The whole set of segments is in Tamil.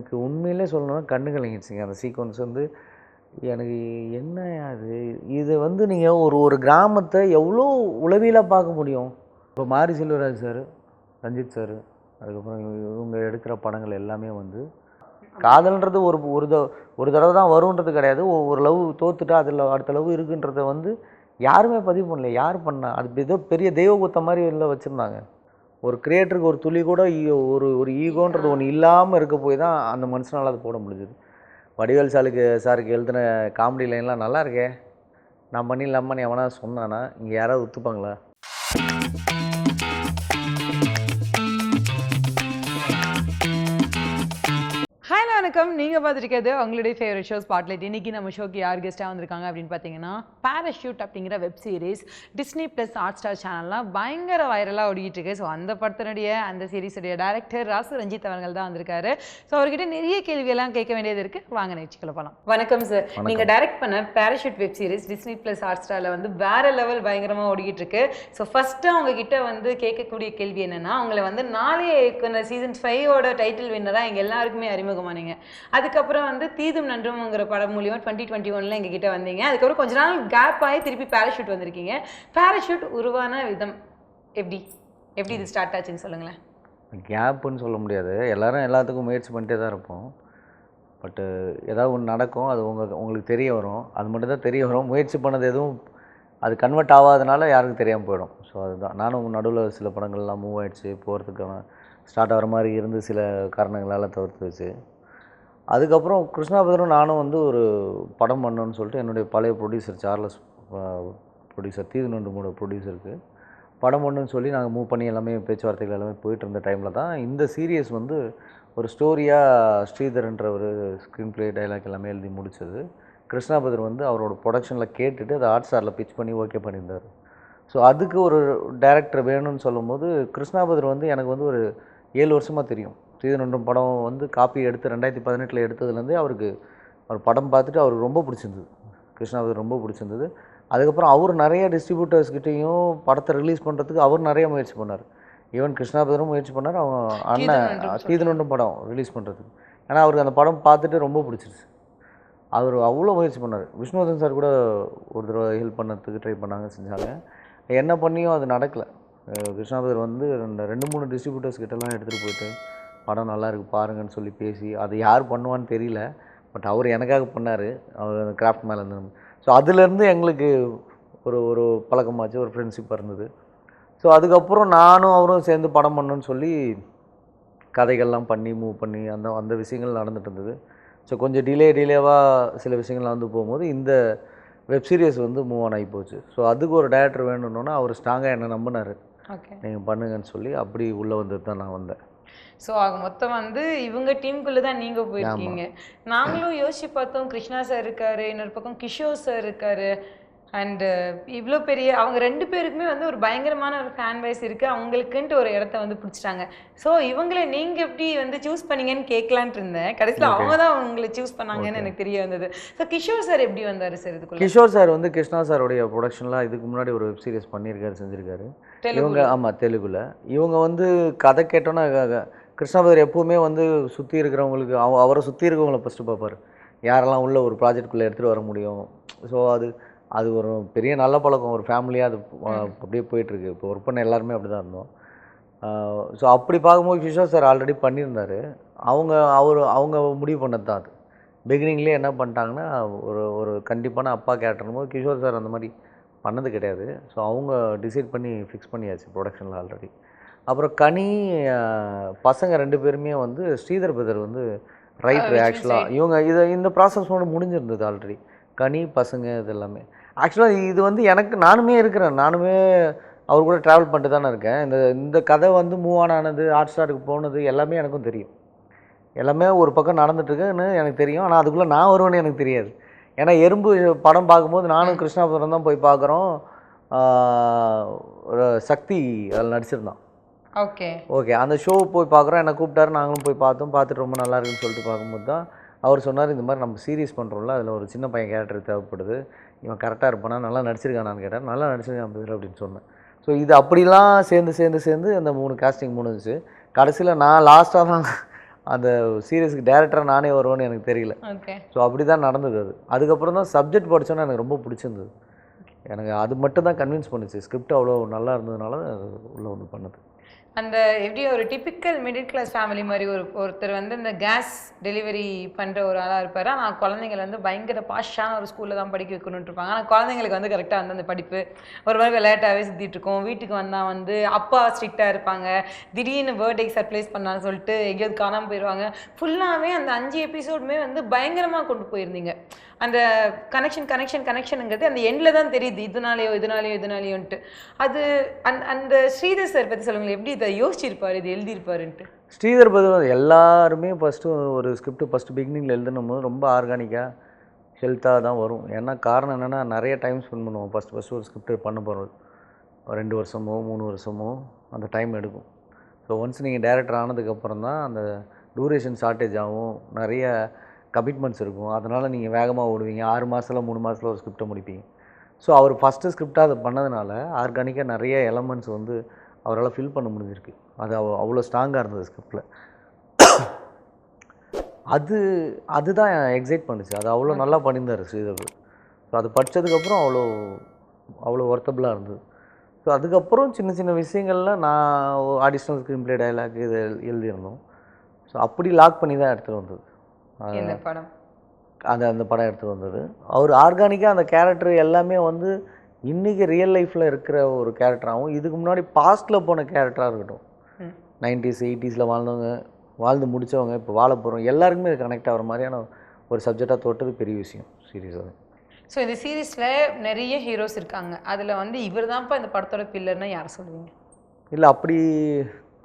எனக்கு உண்மையிலே சொல்லணும்னா கண்ணு கலங்கிடுச்சுங்க. அந்த சீக்வென்ஸ் வந்து எனக்கு என்ன அது? இது வந்து நீங்க ஒரு ஒரு கிராமத்த எவ்வளோ உளவியலா பார்க்க முடியும்? இப்போ மாரி செல்வராஜ் சார், ரஞ்சித் சார், அதுக்கப்புறம் இவங்க எடுக்கிற படங்கள் எல்லாமே வந்து காதல்ன்றது ஒரு ஒரு ஒரு தடவ தான் வரும்ன்றது கிடையாது. ஒரு லவ் தோத்துட்டா அதில அடுத்த லவ் இருக்குன்றத வந்து யாருமே பதிவு பண்ணல. யார் பண்ணா? அது ஏதோ பெரிய தெய்வ குத்தம் மாரி உள்ள வச்சிருந்தாங்க. ஒரு கிரியேட்டருக்கு ஒரு துளி கூட ஒரு ஒரு ஈகோன்றது ஒண்ணு இல்லாம இருக்க போய் தான் அந்த மனுஷனால அது போட முடிஞ்சது. வடிவேல் சாருக்கு எழுதின காமெடி லைன்லாம் நல்லா இருக்கே! நான் பண்ணிடலாமான்னு எவனாவது சொன்னானா? இங்க யாராவது ஒத்துப்பாங்களா? ஹாய் வணக்கம். நீங்க பார்த்துருக்கிறது உங்களுடைய ஃபேவரட் ஷோ ஸ்பாட்லைட். இன்னைக்கு நம்ம ஷோக்கு யார் கெஸ்ட்டாக வந்திருக்காங்க அப்படின்னு பார்த்தீங்கன்னா, பாராஷூட் அப்படிங்கிற web series Disney plus Hotstar சேனல்லாம் பயங்கர வைரலாக ஓடிக்கிட்டு இருக்கு. ஸோ அந்த படத்தினுடைய அந்த சீரிஸுடைய டைரக்டர் ராசு ரஞ்சித் அவர்கள் தான் வந்திருக்காரு. ஸோ அவர்கிட்ட நிறைய கேள்வியெல்லாம் கேட்க வேண்டியது இருக்கு. வாங்க நிகழ்ச்சிக்குள்ள போகலாம். வணக்கம் சார். நீங்க டைரக்ட் பண்ண parachute web series Disney plus ஹாட்ஸ்டாரில் வந்து வேற லெவல் பயங்கரமாக ஓடிக்கிட்டு இருக்கு. ஸோ ஃபர்ஸ்ட்டு அவங்க கிட்ட வந்து கேட்கக்கூடிய கேள்வி என்னன்னா, அவங்களை வந்து சீசன் 5ஓட டைட்டில் வின்னராக எங்கள் எல்லாருக்குமே அறிமுகமானீங்க. அதுக்கப்புறம் வந்து தீதும் நன்றும்ங்கிற படம் மூலியமா 2021 எங்ககிட்ட வந்தீங்க. அதுக்கப்புறம் கொஞ்ச நாள் கேப் ஆகி திருப்பி பாராஷூட் வந்திருக்கீங்க. பாராஷூட் உருவான விதம் எப்படி எப்படி இது ஸ்டார்ட் ஆச்சுன்னு சொல்லுங்களேன். கேப்புன்னு சொல்ல முடியாது. எல்லாரும் எல்லாத்துக்கும் முயற்சி பண்ணிட்டே தான் இருப்போம். பட்டு ஏதாவது ஒண்ணு நடக்கும். அது உங்களுக்கு தெரிய வரும். அது மட்டும் தான் தெரிய வரும். முயற்சி பண்ணது எதுவும் அது கன்வெர்ட் ஆகாதனால யாருக்கும் தெரியாமல் போயிடும். ஸோ அதுதான். நானும் நடுவில் சில படங்கள்லாம் மூவ் ஆயிடுச்சு. போகிறதுக்கான ஸ்டார்ட் ஆகிற மாதிரி இருந்து சில காரணங்களால் தவிர்த்துச்சு. அதுக்கப்புறம் கிருஷ்ணாபுரம் நானும் வந்து ஒரு படம் பண்ணணும்னு சொல்லிட்டு என்னுடைய பழைய ப்ரொடியூசர் சார்லஸ் ப்ரொடியூசர் தீதுநண்டுமோட ப்ரொடியூசருக்கு படம் பண்ணணும்னு சொல்லி நாங்கள் மூவ் பண்ணி எல்லாமே பேச்சுவார்த்தைகள் எல்லாமே போயிட்டு இருந்த டைமில் தான் இந்த சீரியஸ் வந்து ஒரு ஸ்டோரியாக ஸ்ரீதர்ன்ற ஒரு ஸ்க்ரீன் ப்ளே டைலாக் எல்லாமே எழுதி முடிச்சது. கிருஷ்ணாபுரம் வந்து அவரோட ப்ரொடக்ஷனில் கேட்டுட்டு அதை ஹாட்ஸ்டாரில் பிச் பண்ணி ஓகே பண்ணியிருந்தார். ஸோ அதுக்கு ஒரு டைரக்டர் வேணும்னு சொல்லும்போது கிருஷ்ணாபுரம் வந்து எனக்கு வந்து ஒரு 7 வருஷமாக தெரியும். தீதுநன்றும் படம் வந்து காப்பி எடுத்து 2018 எடுத்ததுலேருந்தே அவர் படம் பார்த்துட்டு அவருக்கு ரொம்ப பிடிச்சிருந்தது. கிருஷ்ணாபுரம் ரொம்ப பிடிச்சிருந்தது. அதுக்கப்புறம் அவர் நிறைய டிஸ்ட்ரிபியூட்டர்ஸ்கிட்டையும் படத்தை ரிலீஸ் பண்ணுறதுக்கு அவர் நிறைய முயற்சி பண்ணார். ஈவன் கிருஷ்ணாபுரம் முயற்சி பண்ணார். அவங்க அண்ணன் தீதுநன்றும் படம் ரிலீஸ் பண்ணுறதுக்கு. ஏன்னா அவருக்கு அந்த படம் பார்த்துட்டு ரொம்ப பிடிச்சிருச்சு. அவர் அவ்வளோ முயற்சி பண்ணார். விஷ்ணுவர்தன் சார் கூட ஒரு தடவை ஹெல்ப் பண்ணதுக்கு ட்ரை பண்ணாங்க, செஞ்சாங்க. என்ன பண்ணியும் அது நடக்கலை. கிருஷ்ணாபுரம் வந்து 2-3 டிஸ்ட்ரிபியூட்டர்ஸ் கிட்டலாம் எடுத்துகிட்டு போயிட்டு படம் நல்லா இருக்குது பாருங்கன்னு சொல்லி பேசி அது யார் பண்ணுவான்னு தெரியல. பட் அவர் எனக்காக பண்ணார். அவர் அந்த கிராஃப்ட் மேலே இருந்து. ஸோ அதுலேருந்து எங்களுக்கு ஒரு ஒரு பழக்கமாச்சு, ஒரு ஃப்ரெண்ட்ஷிப்பாக இருந்தது. ஸோ அதுக்கப்புறம் நானும் அவரும் சேர்ந்து படம் பண்ணணும்னு சொல்லி கதைகள்லாம் பண்ணி மூவ் பண்ணி அந்த அந்த விஷயங்கள் நடந்துட்டு இருந்தது. ஸோ கொஞ்சம் டிலேவாக சில விஷயங்கள்லாம் வந்து போகும்போது இந்த வெப் சீரிஸ் வந்து மூவ் ஆன் ஆகி போச்சு. ஸோ அதுக்கு ஒரு டைரக்டர் வேணும்னோன்னா அவர் ஸ்ட்ராங்காக என்னை நம்பினார். நீங்கள் பண்ணுங்கன்னு சொல்லி அப்படி உள்ளே வந்தது தான் நான் வந்தேன். ஸோ ஆக மொத்தம் வந்து இவங்க டீமுக்குள்ளே தான் நீங்கள் போயிருக்கீங்க. நாங்களும் யோசிச்சு பார்த்தோம். கிருஷ்ணா சார் இருக்காரு, இன்னொரு பக்கம் கிஷோர் சார் இருக்காரு. அண்டு இவ்வளோ பெரிய அவங்க 2 பேருக்குமே வந்து ஒரு பயங்கரமான ஒரு ஃபேன் பேஸ் இருக்குது. அவங்களுக்குன்ட்டு ஒரு இடத்த வந்து பிடிச்சிட்டாங்க. ஸோ இவங்களை நீங்கள் எப்படி வந்து சூஸ் பண்ணீங்கன்னு கேட்கலான்ட்டு இருந்தேன். கடைசியில் அவங்க தான் உங்களை சூஸ் பண்ணாங்கன்னு எனக்கு தெரிய வந்தது. ஸோ கிஷோர் சார் எப்படி வந்தார் சார் இதுக்குள்ள? கிஷோர் சார் வந்து கிருஷ்ணா சாருடைய ப்ரொடக்ஷன்லாம் இதுக்கு முன்னாடி ஒரு வெப் சீரிஸ் பண்ணியிருக்காரு, செஞ்சுருக்காரு. இவங்க தெலுங்குல. இவங்க வந்து கதை கேட்டோன்னா கிருஷ்ணாபுரம் எப்போவுமே வந்து சுற்றி இருக்கிறவங்களுக்கு அவரை சுற்றி இருக்கிறவங்கள ஃபஸ்ட்டு பார்ப்பார். யாரெல்லாம் உள்ள ஒரு ப்ராஜெக்டுக்குள்ளே எடுத்துகிட்டு வர முடியும். ஸோ அது ஒரு பெரிய நல்ல பழக்கம். ஒரு ஃபேமிலியாக அது அப்படியே போயிட்டுருக்கு. இப்போ ஒர்க் பண்ண எல்லாருமே அப்படி தான் இருந்தோம். ஸோ அப்படி பார்க்கும்போது கிஷோர் சார் ஆல்ரெடி பண்ணியிருந்தார். அவங்க முடிவு பண்ணது தான் அது. பிகினிங்லேயே என்ன பண்ணிட்டாங்கன்னா ஒரு ஒரு கண்டிப்பான அப்பா கேரக்டர்னும் போது கிஷோர் சார் அந்த மாதிரி பண்ணது கிடையாது. ஸோ அவங்க டிசைட் பண்ணி ஃபிக்ஸ் பண்ணியாச்சு ப்ரொடக்ஷனில் ஆல்ரெடி. அப்புறம் கனி பசங்க 2 பேருமே வந்து ஸ்ரீதர் பிரதர் வந்து ரைட்டர். ஆக்சுவலாக இவங்க இந்த ப்ராசஸ் மட்டும் முடிஞ்சிருந்தது ஆல்ரெடி. கனி பசங்க இது எல்லாமே ஆக்சுவலாக இது வந்து நானுமே இருக்கிறேன். நானுமே அவர் கூட ட்ராவல் பண்ணிட்டு தானே இருக்கேன். இந்த கதை வந்து மூவ் ஆனது ஹாட்ஸ்டாருக்கு போனது எல்லாமே எனக்கும் தெரியும். எல்லாமே ஒரு பக்கம் நடந்துட்டுருக்குன்னு எனக்கு தெரியும். ஆனால் அதுக்குள்ளே நான் வருவேன்னு எனக்கு தெரியாது. ஏன்னா எறும்பு படம் பார்க்கும்போது நானும் கிருஷ்ணாபுரம் தான் போய் பார்க்குறோம். ஒரு சக்தி அதில் நடிச்சிருந்தான். ஓகே அந்த ஷோ போய் பார்க்குறோம். என்னை கூப்பிட்டாரு. நாங்களும் போய் பார்த்தோம். பார்த்துட்டு ரொம்ப நல்லா இருக்குன்னு சொல்லிட்டு பார்க்கும்போது தான் அவர் சொன்னார், இந்த மாதிரி நம்ம சீரியஸ் பண்ணுறோம்ல, அதில் ஒரு சின்ன பையன் கேரக்டர் தேவைப்படுது, இவன் கரெக்டாக இருப்பானா, நல்லா நடிச்சிருக்கானான்னு கேட்டார். நல்லா நடிச்சிருக்கான் பேர் அப்படின்னு சொன்னேன். ஸோ இது அப்படிலாம் சேர்ந்து அந்த 3 காஸ்டிங் முடிஞ்சிச்சு. கடைசியில் நான் லாஸ்ட்டாக தான் அந்த சீரியஸுக்கு டேரக்டராக நானே வருவேன்னு எனக்கு தெரியல. ஓகே. ஸோ அப்படி தான் நடந்தது அது. அதுக்கப்புறம் தான் சப்ஜெக்ட் படித்தோன்னே எனக்கு ரொம்ப பிடிச்சிருந்தது. எனக்கு அது மட்டும் தான் கன்வின்ஸ் பண்ணுச்சு. ஸ்கிரிப்ட் அவ்வளோ நல்லா இருந்ததுனால உள்ளே வந்து பண்ணுது. அந்த எப்படி ஒரு டிப்பிக்கல் மிடில் கிளாஸ் ஃபேமிலி மாதிரி ஒருத்தர் வந்து இந்த கேஸ் டெலிவரி பண்ணுற ஒரு ஆளாக இருப்பார். ஆனால் குழந்தைங்களை வந்து பயங்கர பாஷான ஒரு ஸ்கூலில் தான் படிக்க வைக்கணும்னு இருப்பாங்க. ஆனால் குழந்தைங்களுக்கு வந்து கரெக்டாக வந்து அந்த படிப்பு ஒரு மாதிரி விளையாட்டாகவே சுற்றிட்டு இருக்கோம். வீட்டுக்கு வந்தால் வந்து அப்பா ஸ்ட்ரிக்டாக இருப்பாங்க. திடீர்னு பர்த்டேக்கு சர்ப்ரைஸ் பண்ணான்னு சொல்லிட்டு எங்கேயாவது காணாமல் போயிடுவாங்க. ஃபுல்லாகவே அந்த 5 எபிசோடுமே வந்து பயங்கரமாக கொண்டு போயிருந்தீங்க. அந்த கனெக்ஷனுங்கிறது அந்த எண்டில் தான் தெரியுது, இதனாலேயோன்ட்டு. அது அந்த ஸ்ரீதர் சார் பற்றி சொல்லுங்களேன், எப்படி இதை யோசிச்சிருப்பார், இது எழுதியிருப்பாருன்ட்டு. ஸ்ரீதர் பதில் எல்லாருமே ஃபஸ்ட்டு ஒரு ஸ்கிரிப்ட் ஃபஸ்ட்டு பிகினிங்கில் எழுதுனும் போது ரொம்ப ஆர்கானிக்காக ஹெல்த்தாக தான் வரும். ஏன்னா காரணம் என்னென்னா நிறைய டைம் ஸ்பெண்ட் பண்ணுவோம். ஃபஸ்ட்டு ஒரு ஸ்கிரிப்ட் பண்ண போகிறது 2 வருஷமோ 3 வருஷமோ அந்த டைம் எடுக்கும். ஸோ ஒன்ஸ் நீங்கள் டேரக்டர் ஆனதுக்கப்புறம் தான் அந்த டூரேஷன் ஷார்ட்டேஜ் ஆகும், நிறைய கமிட்மெண்ட்ஸ் இருக்கும். அதனால் நீங்கள் வேகமாக ஓடுவீங்க. 6 மாதத்தில் 3 மாதத்தில் ஒரு ஸ்கிரிப்டை முடிப்பீங்க. ஸோ அவர் ஃபஸ்ட்டு ஸ்கிரிப்டாக அதை பண்ணதுனால ஆர்கானிக்காக நிறைய எலமெண்ட்ஸ் வந்து அவரால் ஃபில் பண்ண முடிஞ்சிருக்கு. அது அவ்வளோ ஸ்ட்ராங்காக இருந்தது ஸ்கிரிப்டில். அதுதான் எக்ஸைட் பண்ணுச்சு. அது அவ்வளோ நல்லா பண்ணியிருந்தார் ஸ்ரீதர். ஸோ அது படித்ததுக்கப்புறம் அவ்வளோ ஒர்த்தபுளாக இருந்தது. ஸோ அதுக்கப்புறம் சின்ன சின்ன விஷயங்கள்லாம் நான் அடிஷ்னல் ஸ்க்ரீன் ப்ளே டைலாக் இது எழுதியிருந்தோம். ஸோ அப்படி லாக் பண்ணி தான் எடுத்துகிட்டு வந்தது அந்த படம். அந்த படம் எடுத்துகிட்டு வந்தது. அவர் ஆர்கானிக்காக அந்த கேரக்டர் எல்லாமே வந்து இன்றைக்கி ரியல் லைஃப்பில் இருக்கிற ஒரு கேரக்டராகவும், இதுக்கு முன்னாடி பாஸ்ட்டில் போன கேரக்டராக இருக்கட்டும், 90s 80s வாழ்ந்து முடித்தவங்க இப்போ வாழ போகிறோம் எல்லாருக்குமே இது கனெக்ட் ஆகிற மாதிரியான ஒரு சப்ஜெக்டாக தொட்டது பெரிய விஷயம் சீரியஸாக. ஸோ இந்த சீரீஸில் நிறைய ஹீரோஸ் இருக்காங்க. அதில் வந்து இவர் தான்ப்பா இந்த படத்தோட பில்லர்னா யாரை சொல்லுவீங்க? இல்லை அப்படி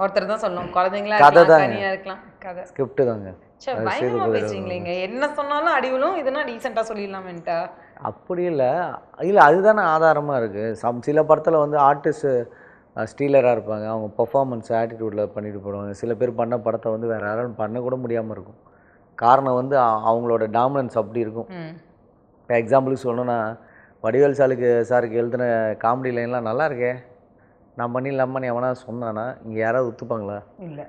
ஒருத்தர் தான் சொல்லணும். குழந்தைங்களா கதை தான், தனியாக இருக்கலாம். கதை ஸ்கிரிப்ட் தாங்க. சரி, பயங்கரமாக பேசுறீங்களேங்க. என்ன சொன்னாலும் அடிவிலும் இதுனா டீசெண்டாக சொல்லிடலாமேன்ட்டா. அப்படி இல்லை அதுதானே ஆதாரமாக இருக்குது. சில படத்தில் வந்து ஆர்டிஸ்ட்டு ஸ்டீலராக இருப்பாங்க. அவங்க பர்ஃபார்மன்ஸ் ஆட்டிடியூடில் பண்ணிட்டு போடுவாங்க. சில பேர் பண்ண படத்தை வந்து வேறு யாரும் பண்ணக்கூட முடியாமல் இருக்கும். காரணம் வந்து அவங்களோட டாமினன்ஸ் அப்படி இருக்கும். இப்போ எக்ஸாம்பிளுக்கு சொல்லணும்னா வடிவேல் சாருக்கு எழுதின காமெடி லைன்லாம் நல்லா இருக்கே, நான் பண்ணிடலாமான்னு எவனா சொன்னான்னா இங்கே யாராவது ஒத்துப்பாங்களா? இல்லை.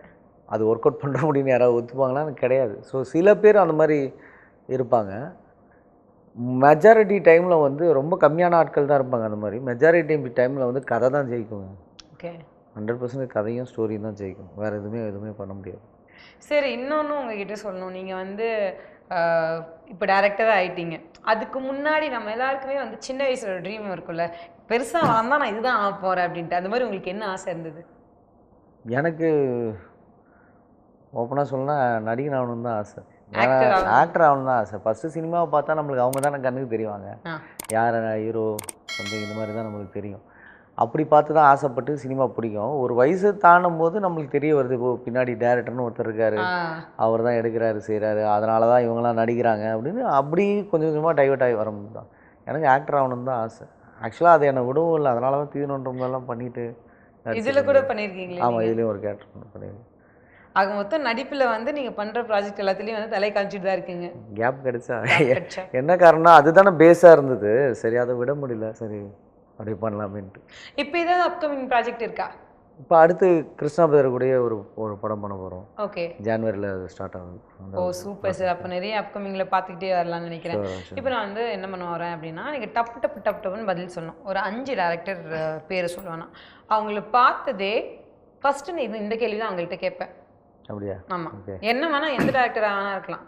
அது ஒர்க் அவுட் பண்ணுற முடியும்னு யாராவது ஒத்துப்பாங்களான்னு கிடையாது. ஸோ சில பேர் அந்த மாதிரி இருப்பாங்க. மெஜாரிட்டி டைமில் வந்து ரொம்ப கம்மியான ஆட்கள் தான் இருப்பாங்க அந்த மாதிரி. மெஜாரிட்டி டைமில் வந்து கதை தான் ஜெயிக்குங்க. ஓகே, 100% கதையும் ஸ்டோரியும் தான் ஜெயிக்கும். வேறு எதுவுமே பண்ண முடியாது. சரி, இன்னொன்று உங்ககிட்ட சொல்லணும். நீங்கள் வந்து இப்போ டேரக்டராக ஆகிட்டீங்க. அதுக்கு முன்னாடி நம்ம எல்லாருக்குமே வந்து சின்ன வயசில் ஒரு ட்ரீம் இருக்கும்ல, பெருசாக வளர்ந்தால் நான் இதுதான் ஆக போகிறேன் அப்படின்ட்டு. அந்த மாதிரி உங்களுக்கு என்ன ஆசை இருந்தது? எனக்கு ஓப்பனாக சொல்லணும்னா நடிகன் ஆகணும்னு தான் ஆசை. ஆக்டர் ஆகணும் தான் ஆசை. ஃபஸ்ட்டு சினிமாவை பார்த்தா நம்மளுக்கு அவங்க தானே கண்ணுக்கு தெரிவாங்க, யார் ஹீரோ சம்திங் இந்த மாதிரி தான் நம்மளுக்கு தெரியும். அப்படி பார்த்து தான் ஆசைப்பட்டு சினிமா பிடிக்கும். ஒரு வயசு தாண்டும் போது நம்மளுக்கு தெரிய வருது, இப்போ பின்னாடி டேரக்டர்னு ஒருத்தர் இருக்கார், அவர் தான் எடுக்கிறாரு செய்கிறாரு, அதனால தான் இவங்களாம் நடிக்கிறாங்க அப்படின்னு அப்படி கொஞ்சம் கொஞ்சமாக டைவர்ட் ஆகி வரும்போது தான் எனக்கு ஆக்டர் ஆகணும்னு தான் ஆசை. ஆக்சுவலாக அது என்னை விடவும் இல்லை, அதனால தான் தீனன்றவங்கெல்லாம் பண்ணிவிட்டு இதில் கூட பண்ணியிருக்கீங்களா? ஆமாம், இதுலேயும் ஒரு கேரக்டர் பண்ணியிருக்கேன். ஆக மொத்தம் நடிப்பில் வந்து நீங்கள் பண்ணுற ப்ராஜெக்ட் எல்லாத்துலேயும் வந்து தலை காமிச்சிட்டு தான் இருக்கீங்க. கேப் கிடைச்சா என்ன காரணம்னா அதுதானே பேஸாக இருந்தது. சரி, அதை விட முடியல, சரி அப்படி பண்ணலாமேன்ட்டு. இப்போ ஏதாவது அப்கமிங் ப்ராஜெக்ட் இருக்கா? இப்போ அடுத்து கிருஷ்ணா பிரதர் கூடயே ஒரு படம் பண்ண போகிறோம். ஓகே, ஜனவரியில் ஸ்டார்ட் ஆகுது. ஓ சூப்பர் சார். அப்போ நிறைய அப்கமிங்கில் பார்த்துக்கிட்டே வரலாம்னு நினைக்கிறேன். இப்போ நான் வந்து என்ன பண்ண வரேன் அப்படின்னா, நீங்கள் டப்புன்னு பதில் சொல்லணும். ஒரு 5 டேரக்டர் பேர் சொல்லுவேன்னா அவங்கள பார்த்ததே ஃபஸ்ட்டு நீ இந்த கேள்வி தான் அவங்கள்ட்ட கேட்பேன். அப்படியா? ஆமாம், என்ன வேணால் எந்த டேரக்டராக வேணா இருக்கலாம்,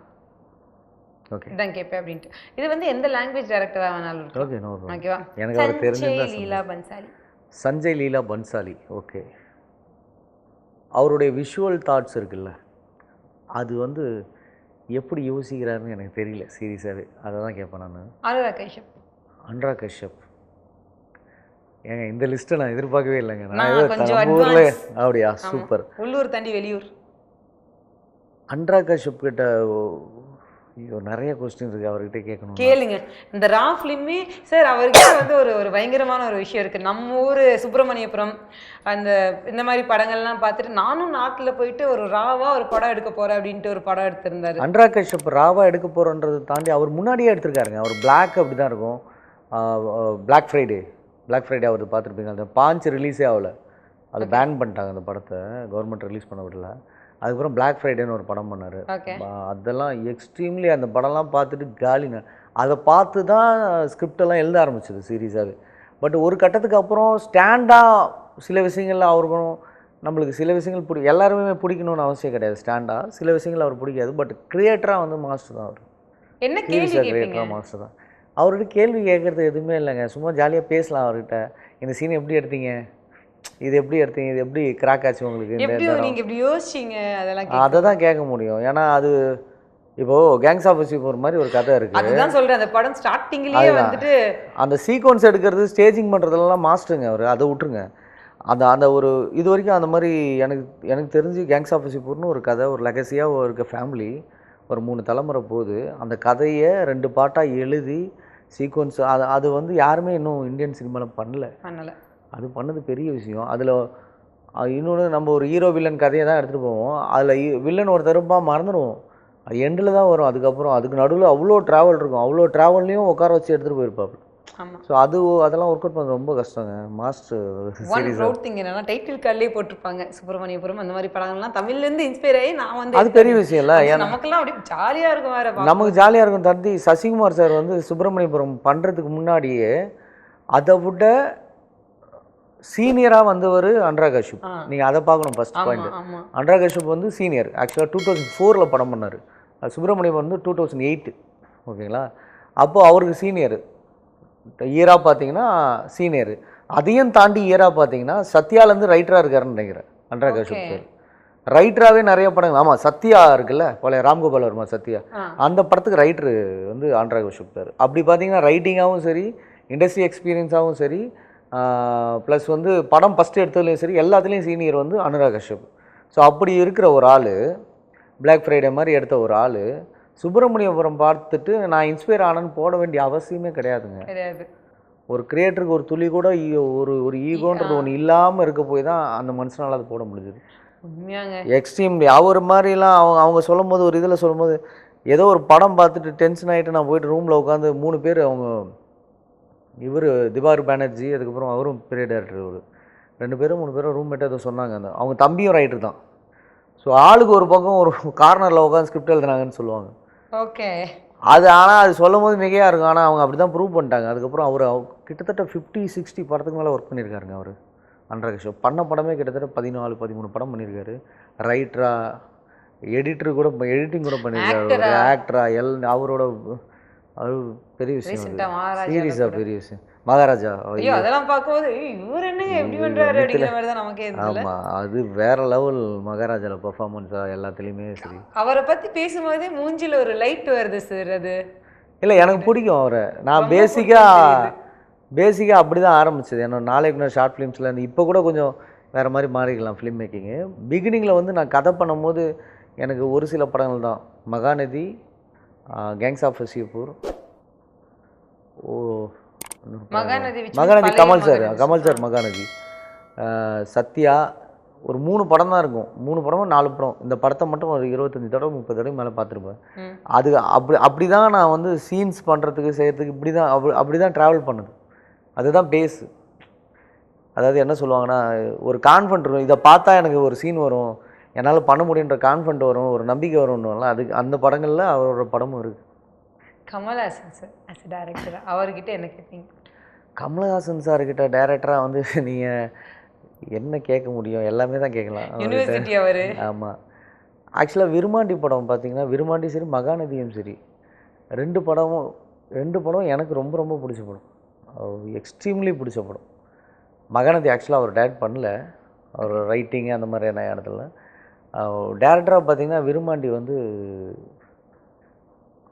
ஓகே இதான் கேட்பேன் அப்படின்ட்டு. இது வந்து எந்த லாங்குவேஜ் டேரக்டராக வேணாலும் இருக்கும். ஓகே, ஓகேவா? எனக்கு அவர் தெரிஞ்சது சஞ்சய் லீலா பன்சாலி. ஓகே, அவருடைய விஷுவல் தாட்ஸ் இருக்குல்ல, அது வந்து எப்படி யோசிக்கிறாருன்னு எனக்கு தெரியல சீரியஸாகவே. அதை தான் கேட்பேன் நான். அனுராக் கஷ்யப் ஏங்க, இந்த லிஸ்ட்டை நான் எதிர்பார்க்கவே இல்லைங்க. நான் ஊரில் அப்படியா? சூப்பர். உள்ளூர் தாண்டி வெளியூர். அனுராக் கஷ்யப் கிட்ட நிறைய கொஸ்டின் இருக்குது, அவர்கிட்ட கேட்கணும். கேளுங்க. இந்த ரா ஃபிலிமே சார் அவர்கிட்ட வந்து ஒரு பயங்கரமான ஒரு விஷயம் இருக்குது. நம்ம ஊர் சுப்பிரமணியபுரம் இந்த மாதிரி படங்கள்லாம் பார்த்துட்டு நானும் நாட்டில் போயிட்டு ஒரு ராவாக ஒரு படம் எடுக்க போகிறேன் அப்படின்ட்டு ஒரு படம் எடுத்திருந்தார். அனுராக் கஷ்யப் ராவாக எடுக்க போகிறோன்றதை தாண்டி அவர் முன்னாடியே எடுத்திருக்காருங்க. அவர் பிளாக் அப்படி தான் இருக்கும். பிளாக் ஃப்ரைடே அவர் பார்த்துருப்பீங்க. அந்த பாஞ்ச் ரிலீஸே ஆகலை, அதை பேன் பண்ணிட்டாங்க அந்த படத்தை, கவர்மெண்ட் ரிலீஸ் பண்ண விடல. அதுக்கப்புறம் பிளாக் ஃப்ரைடேன்னு ஒரு படம் பண்ணார். ஓகே. அதெல்லாம் எக்ஸ்ட்ரீம்லி அந்த படம்லாம் பார்த்துட்டு காலிங்க. அதை பார்த்து தான் ஸ்கிரிப்டெல்லாம் எழுத ஆரம்பிச்சது சீரியஸாகவே. பட் ஒரு கட்டத்துக்கு அப்புறம் ஸ்டாண்டாக சில விஷயங்கள்ல அவருக்கும் நம்மளுக்கு சில விஷயங்கள் எல்லாருமே பிடிக்கணும்னு அவசியம் கிடையாது. ஸ்டாண்டாக சில விஷயங்கள் அவர் பிடிக்காது. பட் கிரியேட்டராக வந்து மாஸ்டர் தான் அவர். என்ன கேள்வி சீரியஸாக கேட்பீங்க? கிரியேட்டராக மாஸ்டர் தான். அவர்கிட்ட கேள்வி கேட்குறது எதுவுமே இல்லைங்க. சும்மா ஜாலியாக பேசலாம் அவர்கிட்ட. இந்த சீன் எப்படி எடுத்தீங்க, இது எப்படி எடுத்தீங்க, இது எப்படி கிராக் ஆச்சு உங்களுக்கு இந்த எப்படி இடம், நீங்க இப்படி யோசிச்சீங்க அதெல்லாம் அதை தான் கேட்க முடியும். ஏன்னா அது இப்போது கேங்ஸ் ஆஃப் வசிப்பூர் மாதிரி ஒரு கதை இருக்குது. அதுதான் சொல்றேன், அந்த படம் ஸ்டார்டிங்லயே வந்துட்டு அந்த சீக்வன்ஸ் எடுக்கிறது ஸ்டேஜிங் பண்ணுறதுலாம் மாஸ்டருங்க அவர். அதை விட்டுருங்க. அந்த அந்த ஒரு இது வரைக்கும் அந்த மாதிரி எனக்கு எனக்கு தெரிஞ்சு கேங்ஸ் ஆஃப் வசிப்பூர்னு ஒரு கதை, ஒரு லெகசியாக இருக்க ஃபேமிலி ஒரு 3 தலைமுறை போகுது. அந்த கதையை 2 பாட்டாக எழுதி சீக்வன்ஸ் அது அது வந்து யாருமே இன்னும் இந்தியன் சினிமாவில் பண்ணல. அது பண்ணது பெரிய விஷயம். அதில் இன்னொன்று, நம்ம ஒரு ஹீரோ வில்லன் கதையை தான் எடுத்துகிட்டு போவோம். அதில் வில்லன் ஒருத்தருப்பா மறந்துடுவோம். அது எண்டில் தான் வரும். அதுக்கப்புறம் அதுக்கு நடுவில் அவ்வளோ ட்ராவல் இருக்கும். அவ்வளோ ட்ராவல்லையும் உட்கார வச்சு எடுத்துகிட்டு போயிருப்பாப்புல. ஆமா. ஸோ அதெல்லாம் ஒர்க் அவுட் பண்ணுறது ரொம்ப கஷ்டங்க. மாஸ்டர் ஒன் ப்ரௌட் திங் என்னன்னா டைட்டில் கார்ட்லயே போட்டிருப்பாங்க சுப்பிரமணியபுரம். அந்த மாதிரி படங்கள்லாம் தமிழ்ல இருந்து இன்ஸ்பயர் ஆகி நான் வந்து அது பெரிய விஷயம் இல்லை. ஏன்னா நமக்கெல்லாம் அப்படியே ஜாலியா இருக்கும் வேற. நமக்கு ஜாலியாக இருக்கும். தந்தி சசிகுமார் சார் வந்து சுப்பிரமணியபுரம் பண்ணுறதுக்கு முன்னாடியே அதை விட சீனியராக வந்தவர் அனுராக் கஷ்யப். நீங்கள் அதை பார்க்கணும். ஃபர்ஸ்ட் பாயிண்ட், அனுராக் கஷ்யப் வந்து சீனியர். ஆக்சுவலாக 2004 படம் பண்ணார். சுப்பிரமணியம் வந்து 2008. ஓகேங்களா? அப்போது அவருக்கு சீனியர் இயராக பார்த்தீங்கன்னா சீனியர். அதையும் தாண்டி இயராக பார்த்தீங்கன்னா சத்யாலேருந்து ரைட்டராக இருக்காருன்னு நினைக்கிறேன் அனுராக் கஷ்யப் சார். ரைட்டராகவே நிறைய படங்கள். ஆமாம், சத்யா இருக்குல்ல, பழைய ராம்கோபால் வர்மா சத்யா, அந்த படத்துக்கு ரைட்டரு வந்து அனுராக் கஷ்யப் சார். அப்படி பார்த்தீங்கன்னா ரைட்டிங்காகவும் சரி, இண்டஸ்ட்ரி எக்ஸ்பீரியன்ஸாகவும் சரி, ப்ளஸ் வந்து படம் ஃபஸ்ட்டு எடுத்ததுலேயும் சரி, எல்லாத்துலேயும் சீனியர் வந்து அனுராக் கஷ்யப். ஸோ அப்படி இருக்கிற ஒரு ஆள், பிளாக் ஃப்ரைடே மாதிரி எடுத்த ஒரு ஆள் சுப்பிரமணியபுரம் பார்த்துட்டு நான் இன்ஸ்பயர் ஆனேன்னு போட வேண்டிய அவசியமே கிடையாதுங்க. ஒரு கிரியேட்டருக்கு ஒரு துளி கூட ஒரு ஈகோன்றது ஒன்று இல்லாமல் இருக்க போய் தான் அந்த மனுஷனால் அது போட முடிஞ்சுது. எக்ஸ்ட்ரீம்லி அவர் மாதிரிலாம் அவங்க சொல்லும் போது, ஒரு இதில் சொல்லும்போது, ஏதோ ஒரு படம் பார்த்துட்டு டென்ஷன் ஆகிட்டு நான் போயிட்டு ரூமில் உட்காந்து 3 பேர், அவங்க இவர் திவார் பானர்ஜி, அதுக்கப்புறம் அவரும் பெரிய டேரக்டர், ஒரு 2 பேரும் 3 பேரும் ரூம்மேட்டாக ஏதோ சொன்னாங்க. அவங்க தம்பியும் ரைட்டர் தான். ஸோ ஆளுக்கு ஒரு பக்கம் ஒரு கார்னரில் உட்காந்து ஸ்கிரிப்ட் எழுதுனாங்கன்னு சொல்லுவாங்க. ஓகே. ஆனால் அது சொல்லும் போது மிகையாக இருக்கும். ஆனால் அவங்க அப்படி தான் ப்ரூவ் பண்ணிட்டாங்க. அதுக்கப்புறம் அவர் கிட்டத்தட்ட 50-60 படத்துக்கு மேலே ஒர்க் பண்ணியிருக்காருங்க அவர். அனுராக் கஷ்யப் பண்ண படமே கிட்டத்தட்ட 14-13 படம் பண்ணியிருக்காரு. ரைட்டரா, எடிட்டர் கூட, எடிட்டிங் கூட பண்ணியிருக்காரு, ஆக்டரா, அவரோட அது பெரிய விஷயம். சீரியஸாக பெரிய விஷயம். மகாராஜா, அதெல்லாம் பார்க்கும்போது இவர் என்னங்க எப்படி பண்றாரு அப்படிங்கிற மாதிரி தான் நமக்கே இருந்தது. ஆமாம், அது வேற லெவல். மகாராஜாவில் பெர்ஃபார்மன்ஸாக எல்லாத்துலேயுமே சரி. அவரை பற்றி பேசும்போதே மூஞ்சில் ஒரு லைட் வருது சார். அது இல்லை, எனக்கு பிடிக்கும் அவரை. நான் பேசிக்காக அப்படி தான் ஆரம்பிச்சது. என்னோட நாளைக்கு ஷார்ட் ஃபிலிம்ஸ்லேருந்து இப்போ கூட கொஞ்சம் வேறு மாதிரி மாறிக்கலாம் ஃபிலிம் மேக்கிங்கு. பிகினிங்கில் வந்து நான் கதை பண்ணும்போது எனக்கு ஒரு சில படங்கள் தான், Mahanadi, gangs of Wasseypur, Mahanadi Kamal sir Mahanadi, Satya, ஒரு 3 படம் தான் இருக்கும். 3 படமோ 4 படம். இந்த படத்தை மட்டும் ஒரு 25 தடவை 30 தடவை மேலே பார்த்துருப்பேன். அது அப்படி தான் நான் வந்து சீன்ஸ் பண்ணுறதுக்கு செய்கிறதுக்கு அப்படி தான் ட்ராவல் பண்ணுது. அதுதான் பேஸு. அதாவது என்ன சொல்லுவாங்கன்னா, ஒரு கான்ஃபிடன்ட் வரும். இதை பார்த்தா எனக்கு ஒரு சீன் வரும், என்னால் பண்ண முடியுன்ற கான்ஃபிடன்ட் வரும், ஒரு நம்பிக்கை வரும்னுல. அதுக்கு அந்த படங்களில் அவரோட படமும் இருக்குது. Kamal Haasan sir as a director, அவர்கிட்ட என்ன கேட்பீங்க? கமல்ஹாசன் சார்கிட்ட டைரக்டராக வந்து நீங்கள் என்ன கேட்க முடியும்? எல்லாமே தான் கேட்கலாம். யூனிவர்சிட்டி அவர். ஆமாம். ஆக்சுவலாக விருமாண்டி படம் பார்த்தீங்கன்னா, விருமாண்டி சரி, மகாநதியும் சரி, 2 படம் எனக்கு ரொம்ப ரொம்ப பிடிச்ச படம். எக்ஸ்ட்ரீம்லி பிடிச்ச படம். மகாநதி ஆக்சுவலாக அவர் டைரக்ட் பண்ணல, அவர் ரைட்டிங்கு அந்த மாதிரியான இடத்துல. டேரக்டராக பார்த்தீங்கன்னா விருமாண்டி வந்து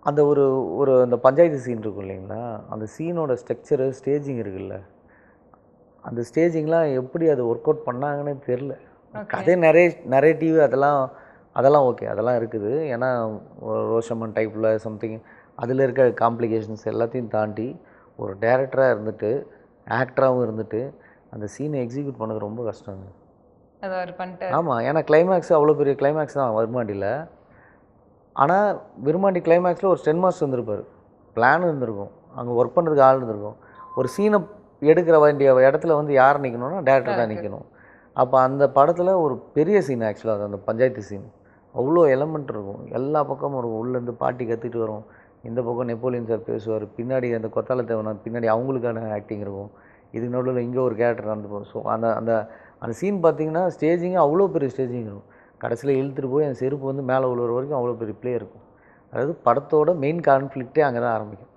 அந்த ஒரு அந்த பஞ்சாயத்து சீன் இருக்கும் இல்லைங்களா, அந்த சீனோட ஸ்ட்ரக்சரு, ஸ்டேஜிங் இருக்குல்ல, அந்த ஸ்டேஜிங்லாம் எப்படி அது ஒர்க் அவுட் பண்ணாங்கன்னு தெரில. கதை நரேட்டிவ் அதெல்லாம் ஓகே, அதெல்லாம் இருக்குது. ஏன்னா ரோஷமன் டைப்பில் சம்திங் அதில் இருக்க காம்ப்ளிகேஷன்ஸ் எல்லாத்தையும் தாண்டி ஒரு டேரக்டராக இருந்துட்டு, ஆக்டராகவும் இருந்துட்டு அந்த சீனை எக்ஸிக்யூட் பண்ணது ரொம்ப கஷ்டங்க. ஆமாம், ஏன்னா கிளைமேக்ஸ் அவ்வளோ பெரிய கிளைமேக்ஸ் தான் விருமாண்டியில். ஆனால் விருமாண்டி கிளைமேக்ஸில் ஒரு ஸ்டென் மாஸ்டர் இருந்திருப்பார், பிளான் இருந்திருக்கும், அங்கே ஒர்க் பண்ணுறதுக்கு ஆள் இருந்திருக்கும். ஒரு சீனை எடுக்கிற வேண்டிய இடத்துல வந்து யார் நிற்கணும்னா டேரக்டர் தான் நிற்கணும். அப்போ அந்த படத்தில் ஒரு பெரிய சீன் ஆக்சுவலாக அந்த பஞ்சாயத்து சீன் அவ்வளோ எலமெண்ட் இருக்கும், எல்லா பக்கமும் இருக்கும். உள்ளேருந்து பாட்டி கத்திட்டு வரும், இந்த பக்கம் நெப்போலியன் சார் பேசுவார், பின்னாடி அந்த கொத்தால தேவனார் பின்னாடி அவங்களுக்கான ஆக்டிங் இருக்கும், இதுக்கு நடுவில் இங்கே ஒரு கேரக்டர் நடந்து போகும். ஸோ அந்த அந்த அந்த சீன் பார்த்தீங்கன்னா ஸ்டேஜிங்கு அவ்வளோ பெரிய ஸ்டேஜிங் இருக்கும். கடைசியில் இழுத்துட்டு போய் அந்த செருப்பு வந்து மேலே விழுற வரைக்கும் அவ்வளோ பெரிய ப்ளே இருக்கும். அதாவது படத்தோட மெயின் கான்ஃப்ளிக்ட்டே அங்கே தான் ஆரம்பிக்கும்.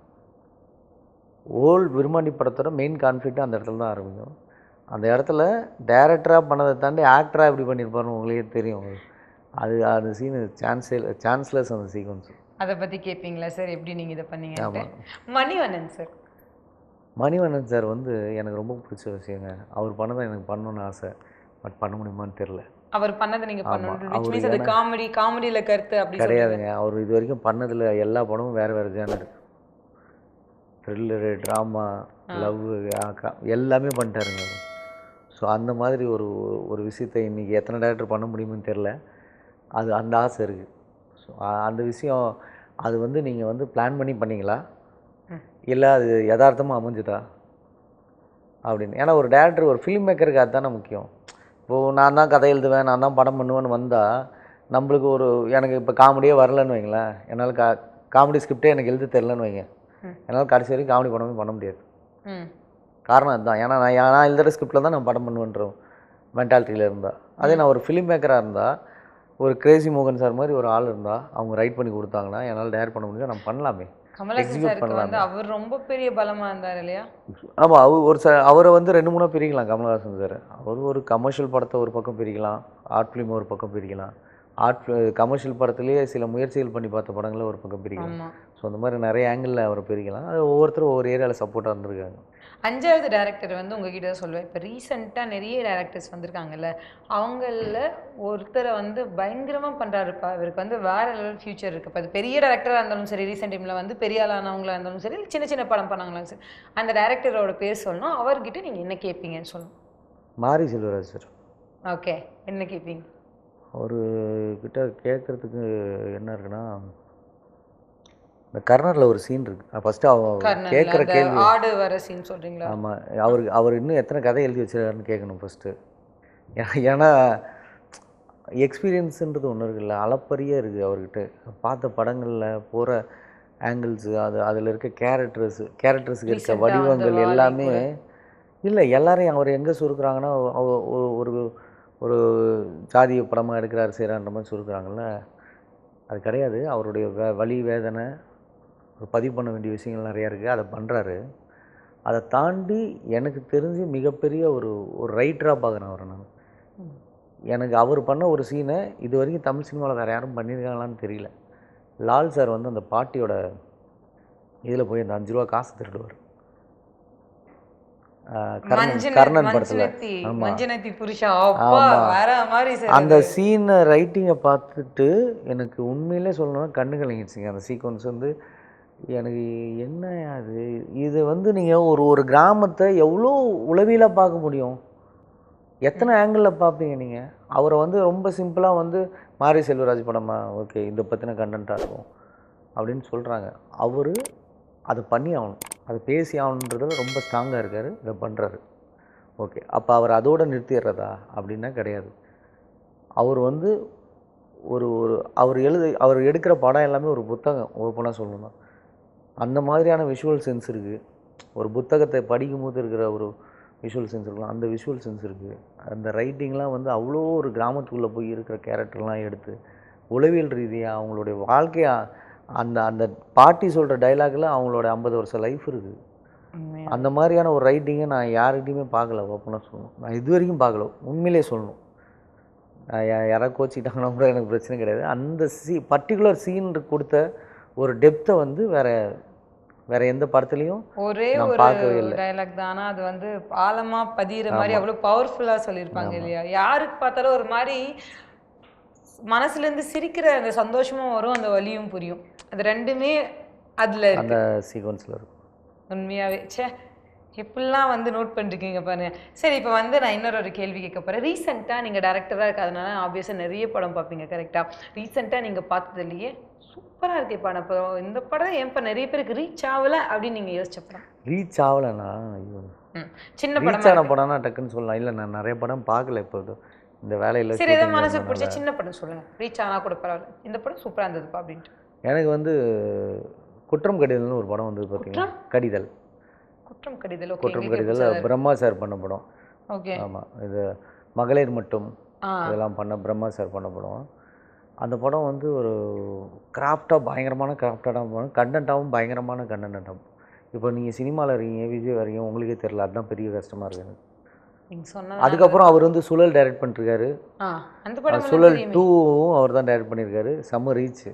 ஓல்டு விரும்மாண்டி படத்தோட மெயின் கான்ஃப்ளிக்ட்டே அந்த இடத்துல தான் ஆரம்பிக்கும். அந்த இடத்துல டேரக்டராக பண்ணதை தாண்டி ஆக்டராக எப்படி பண்ணியிருப்பாருன்னு உங்களுக்கே தெரியும். அது அந்த சீனு சான்ஸ்லெஸ் அந்த சீக்வன்ஸ். அதை பற்றி கேட்பீங்களா சார், எப்படி நீங்கள் இதை பண்ணீங்க? ஆமாம். மணிவண்ணன் சார். மணிவண்ணன் சார் வந்து எனக்கு ரொம்ப பிடிச்ச விஷயங்க. அவர் பண்ணதை எனக்கு பண்ணணும்னு ஆசை, பட் பண்ண முடியுமான்னு தெரில. அவர் பண்ணதை நீங்கள் ஆமாம். பண்ணணும், அது காமெடியில் கருத்து அப்படி கிடையாதுங்க. அவர் இது வரைக்கும் பண்ணதில் எல்லா படமும் வேறு வேறு ஜேனர், த்ரில்லரு, ட்ராமா, லவ், எல்லாமே பண்ணிட்டாருங்க. ஸோ அந்த மாதிரி ஒரு விஷயத்தை இன்றைக்கி எத்தனை டேரக்டர் பண்ண முடியுமுன்னு தெரில. அது அந்த ஆசை இருக்குது. ஸோ அந்த விஷயம் அது வந்து நீங்கள் வந்து பிளான் பண்ணி பண்ணீங்களா, இல்லை அது யதார்த்தமாக அமைஞ்சுதா அப்படின்னு? ஏன்னா ஒரு டேரக்டர், ஒரு ஃபிலிம் மேக்கருக்கு அதுதானே முக்கியம். இப்போது நான் தான் கதை எழுதுவேன், நான் தான் படம் பண்ணுவேன்னு வந்தால் நம்மளுக்கு எனக்கு இப்போ காமெடியே வரலன்னு வைங்களேன், என்னால் காமெடி ஸ்கிரிப்டே எனக்கு எழுத தெரிலன்னு வைங்க, என்னால் கடைசி வரைக்கும் காமெடி படமே பண்ண முடியாது. காரணம் அதுதான். ஏன்னா நான் எழுதுகிற ஸ்கிரிப்டில் தான் நான் படம் பண்ணுவேன்ற மென்டாலிட்டியில் இருந்தால். அதே நான் ஒரு ஃபிலிம் மேக்கராக இருந்தால், ஒரு கிரேசி மோகன் சார் மாதிரி ஒரு ஆள் இருந்தால், அவங்க ரைட் பண்ணி கொடுத்தாங்கன்னா என்னால் டேரக்ட் பண்ண முடியும், நான் பண்ணலாமே, எக்ஸிக்யூட் பண்ணலாமே. அவர் ரொம்ப பெரிய பலமாக இருந்தார் இல்லையா? ஆமாம். அவரை வந்து 2-3 பிரிக்கலாம் கமலஹாசன் சார். அவர் ஒரு கமர்ஷியல் படத்தை ஒரு பக்கம் பிரிக்கலாம், ஆர்ட் ஃபிலிம் ஒரு பக்கம் பிரிக்கலாம், கமர்ஷியல் படத்துலேயே சில முயற்சிகள் பண்ணி பார்த்த படங்களை ஒரு பக்கம் பிரிக்கலாம். ஸோ அந்த மாதிரி நிறைய ஆங்கிளில் அவரை பிரிக்கலாம். அது ஒவ்வொருத்தரும் ஒவ்வொரு ஏரியாவில் சப்போர்ட்டாக இருந்திருக்காங்க. 5வது டேரக்டர் வந்து உங்ககிட்ட சொல்லுவேன். இப்போ ரீசெண்டாக நிறைய டேரக்டர்ஸ் வந்திருக்காங்கல்ல, அவங்களில் ஒருத்தரை வந்து பயங்கரமாக பண்ணுறாருப்பா, இவருக்கு வந்து வேறு லெவல் ஃபியூச்சர் இருக்குது. இப்போ அது பெரிய டேரக்டராக இருந்தாலும் சரி, ரீசெண்ட் டைமில் வந்து பெரிய ஆளானவங்களாக இருந்தாலும் சரி, சின்ன சின்ன படம் பண்ணாங்களாலும் சரி, அந்த டேரக்டரோட பேர் சொல்லணும், அவர்கிட்ட நீங்கள் என்ன கேட்பீங்கன்னு சொல்லணும். மாரி செல்வராஜ் சார். ஓகே, என்ன கேட்பீங்க? அவர்கிட்ட கேட்குறதுக்கு என்ன இருக்குன்னா, இந்த கர்னரில் ஒரு சீன் இருக்குது. ஃபஸ்ட்டு அவர் கேட்குற கேள்வி, ஆடு வர சீன் சொல்கிறீங்களா? ஆமாம். அவர் இன்னும் எத்தனை கதை எழுதி வச்சிருக்காருன்னு கேட்கணும் ஃபஸ்ட்டு. ஏன்னா எக்ஸ்பீரியன்ஸுன்றது ஒன்று இருக்குல்ல, அளப்பரிய இருக்குது அவர்கிட்ட. பார்த்த படங்களில் போகிற ஆங்கிள்ஸு, அதில் இருக்க கேரக்டர்ஸுக்கு இருக்க வடிவங்கள் எல்லாமே இல்லை. எல்லாரையும் அவர் எங்கே சுருக்குறாங்கன்னா, ஒரு ஒரு ஜாதிய படமாக எடுக்கிறாரு செய்கிறான்ற மாதிரி சுருக்குறாங்கல்ல, அது கிடையாது. அவருடைய வலி வேதனை பதிவு பண்ண வேண்டிய விஷயங்கள் நிறையா இருக்குது, அதை பண்ணுறாரு. அதை தாண்டி எனக்கு தெரிஞ்சு மிகப்பெரிய ஒரு ரைட்டராக பார்க்குறேன் அவரை நான். எனக்கு அவர் பண்ண ஒரு சீனை இது வரைக்கும் தமிழ் சினிமாவில் வேறு யாரும் பண்ணியிருக்காங்களான்னு தெரியல. லால் சார் வந்து அந்த பாட்டியோட இதில் போய் அந்த 5 ரூபா காசு திருடுவார், கர்ணன் படத்தில். அந்த சீனை ரைட்டிங்கை பார்த்துட்டு எனக்கு உண்மையிலே சொல்லணும்னா கண்ணு கலங்கிடுச்சிங்க. அந்த சீக்வன்ஸ் வந்து எனக்கு என்ன இது வந்து நீங்கள் ஒரு கிராமத்தை எவ்வளோ உளவியலாக பார்க்க முடியும், எத்தனை ஆங்கிளில் பார்ப்பீங்க நீங்கள்? அவரை வந்து ரொம்ப சிம்பிளாக வந்து மாரி செல்வராஜ் படமா, ஓகே இதை பற்றின கண்டென்ட்டாக இருக்கும் அப்படின்னு சொல்கிறாங்க. அவர் அதை பண்ணி ஆகணும், அதை பேசி ஆகணுன்றதில் ரொம்ப ஸ்ட்ராங்காக இருக்கார், இதை பண்ணுறாரு. ஓகே, அப்போ அவர் அதோடு நிறுத்திடுறதா அப்படின்னா கிடையாது. அவர் வந்து அவர் எடுக்கிற படம் எல்லாமே ஒரு புத்தகம், ஓப்பனாக சொல்லணும். அந்த மாதிரியான விஷுவல் சென்ஸ் இருக்குது. ஒரு புத்தகத்தை படிக்கும்போது இருக்கிற ஒரு விஷுவல் சென்ஸ் இருக்கலாம், அந்த விஷுவல் சென்ஸ் இருக்குது. அந்த ரைட்டிங்லாம் வந்து அவ்வளோ ஒரு கிராமத்துக்குள்ளே போய் இருக்கிற கேரக்டர்லாம் எடுத்து உளவியல் ரீதியாக அவங்களுடைய வாழ்க்கையாக அந்த பாட்டி சொல்கிற டைலாகில் அவங்களோட 50 வருஷம் லைஃப் இருக்குது. அந்த மாதிரியான ஒரு ரைட்டிங்கை நான் யார்கிட்டையுமே பார்க்கல, ஓப்பனாக சொல்லணும். நான் இது வரைக்கும் பார்க்கல, உண்மையிலே சொல்லணும். யாராவது கோச்சிக்கிட்டாங்கன்னா கூட எனக்கு பிரச்சனை கிடையாது. அந்த பர்டிகுலர் சீன் கொடுத்த ஒரு டெப்த்தை வந்து வேற எந்த படத்துலையும் ஒரே ஒரு டயலாக் தான், ஆனால் அது வந்து ஆழமா பதிகிற மாதிரி அவ்வளோ பவர்ஃபுல்லாக சொல்லியிருப்பாங்க இல்லையா? யாருக்கு பார்த்தாலும் ஒரு மாதிரி மனசுலேருந்து சிரிக்கிற அந்த சந்தோஷமும் வரும், அந்த வலியும் புரியும். அது ரெண்டுமே அதில் அந்த சீக்வன்ஸில் இருக்கும். உண்மையாகவே எப்படிலாம் வந்து நோட் பண்ணிருக்கீங்க பாருங்க. சரி, இப்போ வந்து நான் இன்னொரு கேள்வி கேட்க போகிறேன். ரீசெண்டாக நீங்கள் டேரக்டராக இருக்கிறதுனால ஆப்வியஸாக நிறைய படம் பார்ப்பீங்க, கரெக்டாக? ரீசெண்டாக நீங்கள் பார்த்ததுலையே சூப்பராக இருக்கு படம், இப்போ இந்த படம் ஏன்ப்பா நிறைய பேருக்கு ரீச் ஆகலை அப்படின்னு நீங்கள் யோசிச்ச படம்? ரீச் ஆகலைண்ணா, ஐயோ சின்ன படம் படம்னா டக்குன்னு சொல்லலாம். இல்லை, நான் நிறைய படம் பார்க்கல. இப்போ இந்த வேலையில் சரி, ஏதோ மனசுக்கு பிடிச்ச சின்ன படம் சொல்லுங்கள், ரீச் ஆனால் கூட பரவாயில்ல, இந்த படம் சூப்பராக இருந்ததுப்பா அப்படின்ட்டு. எனக்கு வந்து குற்றம் கடிதல்னு ஒரு படம் வந்தது பார்த்தீங்கன்னா, கடிதல் குற்றம் கடிதல். ஓகே, குற்றம் கடிதல் பிரம்மா சார் பண்ண படம். ஓகே. ஆமாம், இது மகளிர் மட்டும் இதெல்லாம் பண்ண பிரம்மா சார் பண்ண படம். அந்த படம் வந்து ஒரு கிராஃப்டாக பயங்கரமான கிராஃப்டாக படம், கண்டென்ட்டாகவும் பயங்கரமான கண்டென்ட்டாகவும். இப்போ நீங்கள் சினிமாவில் இருக்கீங்க, விஜய் வரீங்க, உங்களுக்கே தெரியல, அதுதான் பெரிய கஷ்டமாக இருக்குது எனக்கு. அதுக்கப்புறம் அவர் வந்து சுழல் டைரக்ட் பண்ணிருக்காரு. சுழல் 2வும் அவர் தான் டைரக்ட் பண்ணியிருக்காரு. செம்ம ரீச்.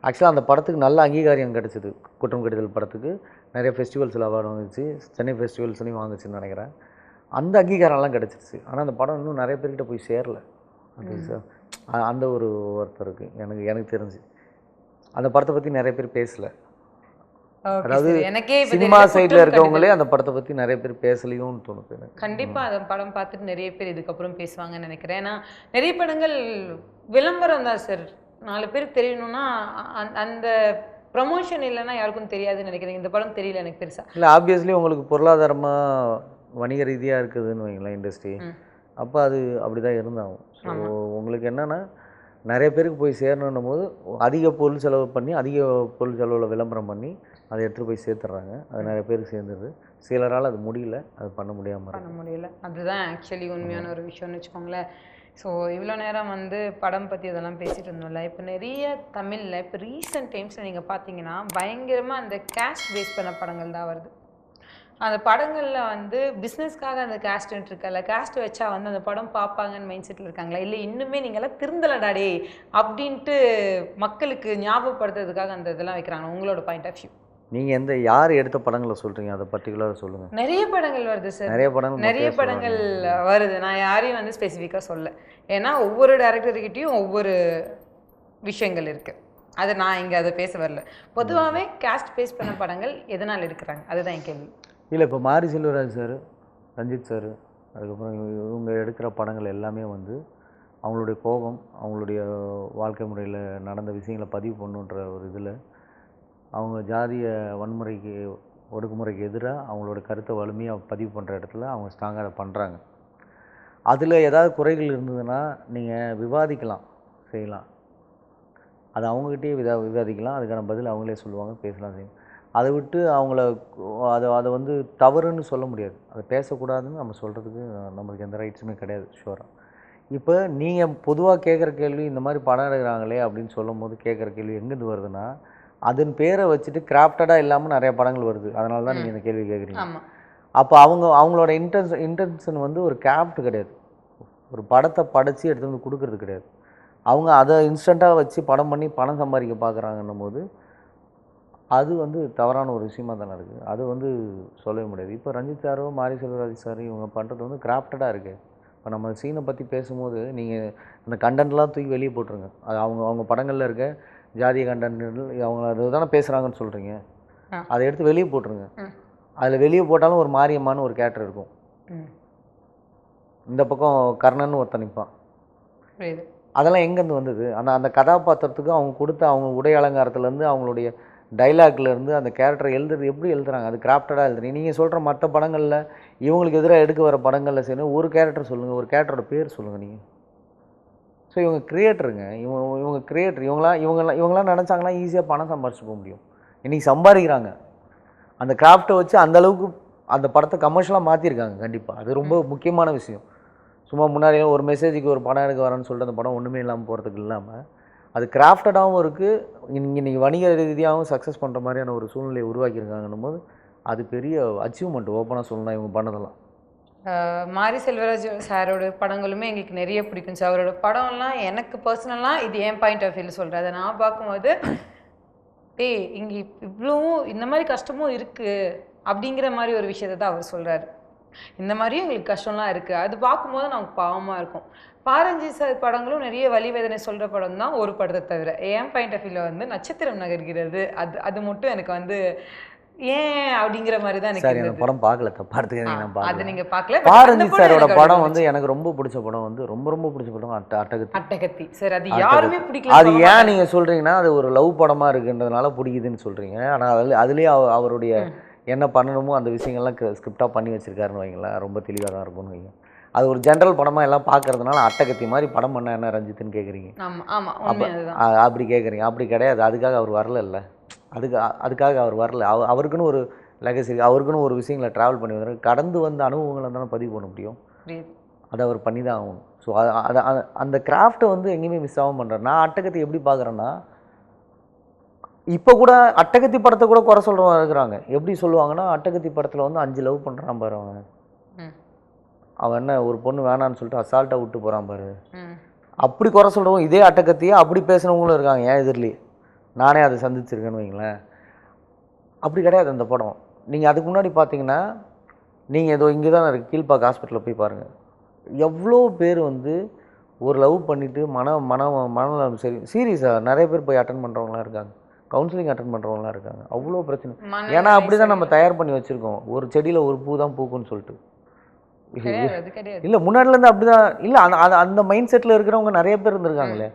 ஆக்சுவலாக அந்த படத்துக்கு நல்ல அங்கீகாரம் கிடச்சிது. குற்றம் கடிதல் படத்துக்கு நிறைய ஃபெஸ்டிவல்ஸில் அவார்டு வாங்குச்சு, சென்னை ஃபெஸ்டிவல்ஸ்லையும் வாங்குச்சுன்னு நினைக்கிறேன். அந்த அங்கீகாரம்லாம் கிடச்சிருச்சு. ஆனால் அந்த படம் இன்னும் நிறைய பேர்கிட்ட போய் சேரல. அது அந்த ஒரு ஒருத்தர் இருக்குது எனக்கு தெரிஞ்சு. அந்த படத்தை பற்றி நிறைய பேர் பேசலை. அதாவது சினிமா சைடில் இருக்கவங்களே அந்த படத்தை பற்றி நிறைய பேர் பேசலையும் தோணுது எனக்கு. கண்டிப்பாக அந்த படம் பார்த்துட்டு நிறைய பேர் இதுக்கப்புறம் பேசுவாங்கன்னு நினைக்கிறேன். ஏன்னா நிறைய படங்கள் விளம்பரம் தான் சார், 4 பேருக்கு தெரியணும்னா அந்த ப்ரமோஷன் இல்லைன்னா யாருக்கும் தெரியாதுன்னு நினைக்கிறேன். இந்த படம் தெரியல எனக்கு பெருசாக. இல்லை, ஆப்வியஸ்லி உங்களுக்கு பொருளாதாரமாக வணிக ரீதியாக இருக்குதுன்னு வைங்களேன் இண்டஸ்ட்ரி. அப்போ அது அப்படி தான் இருந்தாகும். ஸோ உங்களுக்கு என்னென்னா நிறைய பேருக்கு போய் சேரணும் போது அதிக பொருள் செலவு பண்ணி அதிக பொருள் செலவில் விளம்பரம் பண்ணி அதை எடுத்துகிட்டு போய் சேர்த்துட்றாங்க. அது நிறைய பேருக்கு சேர்ந்துருது. சிலரால் அது முடியல, அது பண்ண முடியல. அதுதான் ஆக்சுவலி உண்மையான ஒரு விஷயம்னு வச்சுக்கோங்களேன். ஸோ இவ்வளோ நேரம் வந்து படம் பற்றி இதெல்லாம் பேசிகிட்டு இருந்தோம்ல, இப்போ நிறைய தமிழில் இப்போ ரீசெண்ட் டைம்ஸில் நீங்கள் பார்த்தீங்கன்னா பயங்கரமாக அந்த கேஸ்ட் பேஸ் பண்ண படங்கள் தான் வருது. அந்த படங்களில் வந்து பிஸ்னஸ்க்காக அந்த கேஸ்ட்டுன்ட்டு இருக்கல, கேஸ்ட் வச்சா வந்து அந்த படம் பார்ப்பாங்கன்னு மைண்ட் செட்டில் இருக்காங்களா, இல்லை இன்னுமே நீங்களாம் திருந்தலடாடே அப்படின்ட்டு மக்களுக்கு ஞாபகப்படுத்துறதுக்காக அந்த இதெல்லாம் வைக்கிறாங்க? உங்களோட பாயிண்ட் ஆஃப் வியூ. நீங்கள் யார் எடுத்த படங்களை சொல்கிறீங்க, அதை பர்டிகுலராக சொல்லுங்கள். நிறைய படங்கள் வருது சார், நிறைய படங்கள் வருது. நான் யாரையும் வந்து ஸ்பெசிஃபிக்காக சொல்ல, ஏன்னா ஒவ்வொரு டைரக்டர்கிட்டையும் ஒவ்வொரு விஷயங்கள் இருக்குது. அதை நான் இங்கே அதை பேச வரல. பொதுவாகவே கேஸ்ட் பேஸ் பண்ண படங்கள் எதனால் எடுக்கிறாங்க, அதுதான் என் கேள்வி. இல்லை, இப்போ மாரி செல்வராஜ் சார், ரஞ்சித் சார், அதுக்கப்புறம் இவங்க எடுக்கிற படங்கள் எல்லாமே வந்து அவங்களுடைய கோபம், அவங்களுடைய வாழ்க்கை முறையில் நடந்த விஷயங்களை பதிவு பண்ணுன்ற ஒரு இதில் அவங்க ஜாதிய வன்முறைக்கு ஒடுக்குமுறைக்கு எதிராக அவங்களோட கருத்தை வலிமையாக பதிவு பண்ணுற இடத்துல அவங்க ஸ்ட்ராங்காக அதை பண்ணுறாங்க. அதில் ஏதாவது குறைகள் இருந்ததுன்னா நீங்கள் விவாதிக்கலாம், செய்யலாம். அது அவங்ககிட்டயே விவாதிக்கலாம், அதுக்கான பதில் அவங்களே சொல்லுவாங்க, பேசலாம், செய்யலாம். அதை விட்டு அவங்கள அதை வந்து தவறுன்னு சொல்ல முடியாது. அதை பேசக்கூடாதுன்னு நம்ம சொல்கிறதுக்கு நம்மளுக்கு எந்த ரைட்ஸுமே கிடையாது ஷுவராக. இப்போ நீங்கள் பொதுவாக கேட்குற கேள்வி, இந்த மாதிரி படம் எடுக்கிறாங்களே அப்படின்னு சொல்லும் போது கேட்குற கேள்வி எங்கேருந்து வருதுன்னா, அதன் பேரை வச்சுட்டு கிராஃப்டடாக இல்லாமல் நிறைய படங்கள் வருது. அதனால தான் நீங்கள் இந்த கேள்வி கேட்குறீங்க. அப்போ அவங்களோட இன்டென்ஷன் வந்து ஒரு கிராஃப்ட் கிடையாது, ஒரு படத்தை படைச்சி எடுத்து வந்து கொடுக்கறது கிடையாது. அவங்க அதை இன்ஸ்டண்ட்டாக வச்சு படம் பண்ணி பணம் சம்பாதிக்க பார்க்குறாங்கன்னும் போது அது வந்து தவறான ஒரு விஷயமாக தானே இருக்குது. அது வந்து சொல்லவே முடியாது. இப்போ ரஞ்சித் சாரோ மாரி செல்வராஜ் சார் இவங்க பண்ணுறது வந்து கிராஃப்டடாக இருக்குது. இப்போ நம்ம சீனை பற்றி பேசும்போது நீங்கள் அந்த கண்டென்ட்லாம் தூக்கி வெளியே போட்டுருங்க. அது அவங்க படங்களில் இருக்க ஜாதிய கண்டென்ட் அவங்க அது தானே பேசுகிறாங்கன்னு சொல்கிறீங்க, அதை எடுத்து வெளியே போட்டுருங்க. அதில் வெளியே போட்டாலும் ஒரு மாரியம்மான்னு ஒரு கேரக்டர் இருக்கும், இந்த பக்கம் கர்ணன் ஒருத்தன் நிற்பான். அதெல்லாம் எங்கேருந்து வந்தது? அந்த கதாபாத்திரத்துக்கு அவங்க கொடுத்த அவங்க உடை அலங்காரத்துலேருந்து அவங்களுடைய டைலாக்லேருந்து அந்த கேரக்டரை எழுதுறது எப்படி எழுதுறாங்க, அது கிராஃப்டடாக எழுதுறீங்க. நீங்கள் சொல்கிற மற்ற படங்களில் இவங்களுக்கு எதிராக எடுக்க வர படங்களில் சரி ஒரு கேரக்டர் சொல்லுங்கள், ஒரு கேரக்டரோட பேர் சொல்லுங்கள் நீங்கள். ஸோ இவங்க கிரியேட்டருங்க, இவங்க கிரியேட்டர். இவங்களாம் நினச்சாங்கன்னா ஈஸியாக பணம் சம்பாரிச்சு போக முடியும். இன்றைக்கி சம்பாதிக்கிறாங்க. அந்த கிராஃப்டை வச்சு அந்தளவுக்கு அந்த படத்தை கமர்ஷியலாக மாற்றிருக்காங்க. கண்டிப்பாக அது ரொம்ப முக்கியமான விஷயம். சும்மா முன்னாடி ஒரு மெசேஜுக்கு ஒரு படம் எடுக்க வரேன்னு சொல்லிட்டு அந்த படம் ஒன்றுமே இல்லாமல் போகிறதுக்கு இல்லாமல் அது கிராஃப்டடாகவும் இருக்குது. இன்றைக்கி வணிக ரீதியாகவும் சக்ஸஸ் பண்ணுற மாதிரியான ஒரு சூழ்நிலையை உருவாக்கியிருக்காங்கன்னும் போது அது பெரிய அச்சீவ்மெண்ட். ஓப்பனாக சொல்லலாம் இவங்க பண்ணதெல்லாம். மாரி செல்வராஜ் சாரோட படங்களுமே எங்களுக்கு நிறைய பிடிக்கும் சார். அவரோட படம்லாம் எனக்கு பர்சனலாக இது என் பாயிண்ட் ஆஃப் வியூவில் சொல்கிறேன். அதை நான் பார்க்கும்போது இங்கே இவ்வளவும் இந்த மாதிரி கஷ்டமும் இருக்குது அப்படிங்கிற மாதிரி ஒரு விஷயத்தை தான் அவர் சொல்கிறாரு. இந்த மாதிரியும் எங்களுக்கு கஷ்டம்லாம் இருக்குது, அது பார்க்கும்போது நமக்கு பாவமாக இருக்கும். பாரஞ்சி சார் படங்களும் நிறைய வலி வேதனை சொல்கிற படம் தான் ஒரு படத்தை தவிர. என் பாயிண்ட் ஆஃப் வியூவில் வந்து நட்சத்திரம் நகர்கிறது அது மட்டும் எனக்கு வந்து ஏன் அப்படிங்கிற மாதிரி தான் எனக்கு படம் பார்க்கல. தப்பாடுத்துக்கு அது நீங்கள் பார்க்கல. பாரஞ்சி சாரோட படம் வந்து எனக்கு ரொம்ப பிடிச்ச படம் வந்து ரொம்ப பிடிச்ச படம் அட்டகத்தி சார். அது யாருமே பிடிக்கல. அது ஏன் நீங்கள் சொல்கிறீங்கன்னா அது ஒரு லவ் படமாக இருக்குன்றதுனால பிடிக்குதுன்னு சொல்கிறீங்க. ஆனால் அதுலேயே அவருடைய என்ன பண்ணணுமோ அந்த விஷயங்கள்லாம் ஸ்கிரிப்டாக பண்ணி வச்சுருக்காருன்னு வைங்களேன், ரொம்ப தெளிவாக தான் இருக்கும்னு வைங்க. அது ஒரு ஜென்ரல் படமாக எல்லாம் பார்க்கறதுனால அட்டகத்தி மாதிரி படம் பண்ண என்ன ரஞ்சித்துன்னு கேட்குறீங்க. ஆமாம் ஆமாம் உண்மை அதுதான். அப்படி கேட்குறீங்க. அப்படி கிடையாது. அதுக்காக அவர் வரல. அதுக்காக அவர் வரல. அவருக்குன்னு ஒரு லெகசி, அவருக்குன்னு ஒரு விஷயங்களை ட்ராவல் பண்ணி வந்தார். கடந்து வந்த அனுபவங்களை தானே பதிவு பண்ண முடியும். அதை அவர் பண்ணி தான் ஆகணும். ஸோ அந்த கிராஃப்ட்டை வந்து எங்கேயுமே மிஸ் ஆகாமல் பண்ணுறாரு. நான் அட்டகத்தி எப்படி பார்க்குறேன்னா, இப்போ கூட அட்டகத்தி படத்தை கூட குறை சொல்கிறவங்க இருக்கிறாங்க. எப்படி சொல்லுவாங்கன்னா, அட்டகத்தி படத்தில் வந்து 5 லவ் பண்ணுறான் பாரு அவன் என்ன ஒரு பொண்ணு வேணான்னு சொல்லிட்டு அசால்ட்டாக விட்டு போகிறான் பாரு. அப்படி குறை சொல்கிறவங்க இதே அட்டகத்தியை அப்படி பேசுகிறவங்களும் இருக்காங்க. ஏன் எதிரிலே நானே அதை சந்திச்சிருக்கேன்னு வைங்களேன். அப்படி கிடையாது அந்த படம். நீங்கள் அதுக்கு முன்னாடி பார்த்தீங்கன்னா, நீங்கள் ஏதோ இங்கே தான் இருக்குது கீழ்பாக்கு ஹாஸ்பிட்டலில் போய் பாருங்கள். எவ்வளோ பேர் வந்து ஒரு லவ் பண்ணிவிட்டு மனநலம் சரி சீரியஸாக நிறைய பேர் போய் அட்டன் பண்ணுறவங்களாம் இருக்காங்க. கவுன்சிலிங் அட்டன் பண்ணுறவங்களாம் இருக்காங்க. அவ்வளோ பிரச்சனை. ஏன்னா அப்படி தான் நம்ம தயார் பண்ணி வச்சுருக்கோம். ஒரு செடியில் ஒரு பூ தான் பூக்குன்னு சொல்லிட்டு. இல்லை முன்னாடிலேருந்து அப்படி தான். இல்லை அந்த மைண்ட் செட்டில் இருக்கிறவங்க நிறைய பேர் இருந்திருக்காங்களே.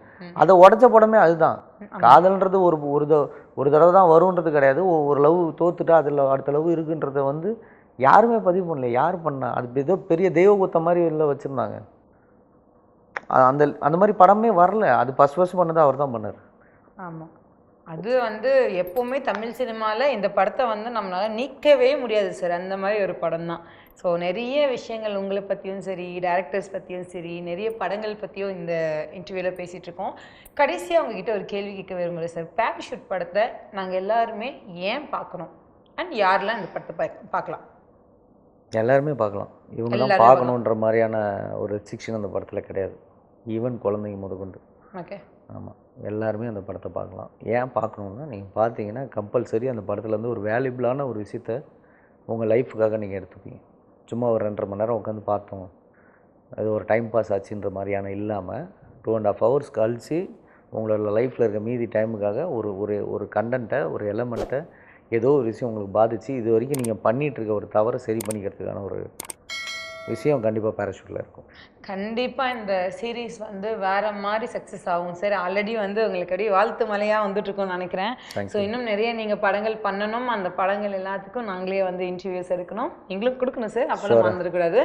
அதை உடச்ச படமே அதுதான். காதல்ன்றது ஒரு தடவை தான் வருன்றது கிடையாது. ஒரு லவ் தோத்துட்டா அதில் அடுத்த லவ் இருக்குன்றத வந்து யாருமே பதிவு பண்ணல. யார் பண்ணா? அது ஏதோ பெரிய தெய்வ குத்த மாதிரி இல்லை வச்சுருந்தாங்க. அந்த மாதிரி படமே வரல. அது ஃபர்ஸ்ட் பண்ணது அவர் தான் பண்ணார். ஆமாம். அது வந்து எப்போவுமே தமிழ் சினிமாவில் இந்த படத்தை வந்து நம்மளால் நீக்கவே முடியாது சார். அந்த மாதிரி ஒரு படம் தான். ஸோ நிறைய விஷயங்கள் உங்களை பற்றியும் சரி, டேரக்டர்ஸ் பற்றியும் சரி, நிறைய படங்கள் பற்றியும் இந்த இன்டர்வியூவில் பேசிகிட்ருக்கோம். கடைசியாக உங்ககிட்ட ஒரு கேள்வி கேட்க விரும்புகிறேன் சார். பேராஷூட் படத்தை நாங்கள் எல்லாருமே ஏன் பார்க்கணும் அண்ட் யாரெல்லாம் இந்த படத்தை பார்க்கலாம்? எல்லாருமே பார்க்கலாம். இவங்கெல்லாம் பார்க்கணுன்ற மாதிரியான ஒரு ரெஸ்ட்ரிக்ஷன் அந்த படத்தில் கிடையாது. ஈவன் குழந்தைங்க முதற்கொண்டு. ஓகே. ஆமாம், எல்லாருமே அந்த படத்தை பார்க்கலாம். ஏன் பார்க்கணுன்னா, நீங்கள் பார்த்தீங்கன்னா கம்பல்சரி அந்த படத்துலேருந்து ஒரு வேல்யூபிளான ஒரு விஷயத்த உங்கள் லைஃபுக்காக நீங்கள் எடுத்துப்பீங்க. சும்மா ஒரு 2.5 மணி நேரம் உட்காந்து பார்த்தோம், அது ஒரு டைம் பாஸ் ஆச்சுன்ற மாதிரியான இல்லாமல் 2.5 ஹவர்ஸ் கழித்து உங்களோட லைஃப்பில் இருக்க மீதி டைமுக்காக ஒரு கண்டென்ட்டை, ஒரு எலமெண்ட்டை, ஏதோ ஒரு விஷயம் உங்களுக்கு பாதிச்சு இது வரைக்கும் நீங்கள் பண்ணிகிட்ருக்க ஒரு தவறை சரி பண்ணிக்கிறதுக்கான ஒரு விஷயம் கண்டிப்பாக பேராஷூட்டில் இருக்கும். கண்டிப்பாக இந்த சீரீஸ் வந்து வேறு மாதிரி சக்ஸஸ் ஆகும் சார். ஆல்ரெடி வந்து உங்களுக்கு அப்படியே வாழ்த்து மலையாக வந்துட்டுருக்கோன்னு நினைக்கிறேன். ஸோ இன்னும் நிறைய நீங்கள் படங்கள் பண்ணணும். அந்த படங்கள் எல்லாத்துக்கும் நாங்களே வந்து இன்டர்வியூஸ் எடுக்கணும், எங்களுக்கு கொடுக்கணும் சார். அப்போலாம் வந்துடக்கூடாது.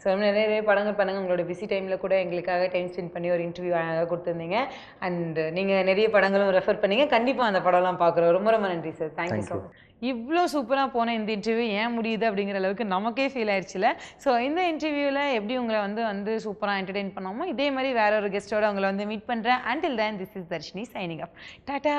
ஸோ நிறைய படங்கள் பண்ணுங்கள். உங்களோட பிஸி டைமில் கூட எங்களுக்காக டைம் ஸ்பெண்ட் பண்ணி ஒரு இன்டர்வியூ கொடுத்துருந்தீங்க. அண்ட் நீங்கள் நிறைய படங்களும் ரெஃபர் பண்ணீங்க. கண்டிப்பாக அந்த படம்லாம் பார்க்குறோம். ரொம்ப ரொம்ப நன்றி சார். Thank you so much. இவ்வளோ சூப்பராக போன இந்த இன்டர்வியூ ஏன் முடியுது அப்படிங்கிற அளவுக்கு நமக்கே ஃபீல் ஆயிடுச்சுல. ஸோ இந்த இன்டர்வியூவில் எப்படி உங்களை வந்து சூப்பராக என்டர்டெயின் பண்ணாமோ இதே மாதிரி வேற ஒரு கெஸ்ட்டோட உங்களை வந்து மீட் பண்ணுறேன். Until then this is Dharshini signing up. Tata.